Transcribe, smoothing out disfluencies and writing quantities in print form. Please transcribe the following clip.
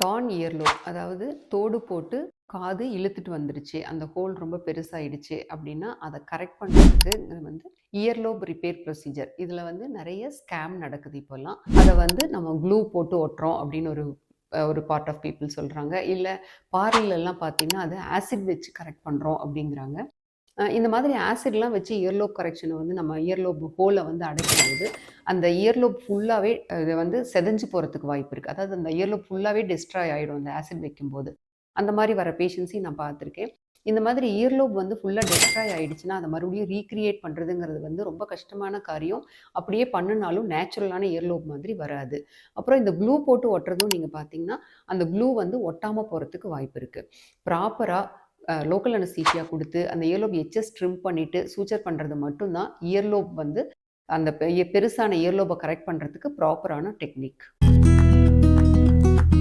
Torn இயர்லோப் அதாவது தோடு போட்டு காது இழுத்துட்டு வந்துருச்சு. அந்த ஹோல் ரொம்ப பெருசாயிடுச்சு அப்படின்னா, அத கரெக்ட் பண்றதுக்கு வந்து இயர்லோப் ரிப்பேர் ப்ரொசீஜர். இதுல வந்து நெறைய ஸ்கேம் நடக்குது இப்போலாம். அத வந்து நம்ம க்ளூ போட்டு ஒட்டுறோம் அப்படின்னு ஒரு பார்ட் ஆஃப் பீப்பிள் சொல்றாங்க. இல்ல பார்லர்லலாம் பார்த்தீங்கன்னா, அது ஆசிட் வச்சு கரெக்ட் பண்றோம் அப்படிங்கிறாங்க. இந்த மாதிரி ஆசிட்லாம் வச்சு இயர்லோப் கரெக்ஷன வந்து நம்ம இயர்லோப் ஹோல வந்து அடைக்கும்போது, அந்த இயர்லோப் ஃபுல்லாவே இது வந்து செதஞ்சு போறதுக்கு வாய்ப்பு இருக்கு. அதாவது அந்த இயர்லோப் ஃபுல்லாவே டெஸ்ட்ராய் ஆயிடும் அந்த ஆசிட் வைக்கும்போது. அந்த மாரி வர பேஷண்ட்ஸையும் நான் பார்த்துருக்கேன். இந்த மாதிரி இயர்லோப் வந்து ஃபுல்லா டெஸ்ட்ராய் ஆயிடுச்சுன்னா, அத மறுபடியும் ரீகிரியேட் பண்றதுங்கிறது வந்து ரொம்ப கஷ்டமான காரியம். அப்படியே பண்ணுனாலும் நேச்சுரலான இயர்லோப் மாதிரி வராது. அப்புறம் இந்த க்ளூ போட்டு ஒட்டுறதும் நீங்க பார்த்தீங்கன்னா, அந்த க்ளூ வந்து ஒட்டாம போறதுக்கு வாய்ப்பு இருக்கு. ப்ராப்பரா லோக்கல் அனஸ்தீசியா குடுத்து, அந்த இயர்லோப் எட்ஜஸ் ட்ரிம் பண்ணிட்டு, சூச்சர் பண்றது மட்டும் தான் இயர்லோப் வந்து அந்த பெருசான இயர்லோப கரெக்ட் பண்றதுக்கு ப்ராப்பரான டெக்னிக்.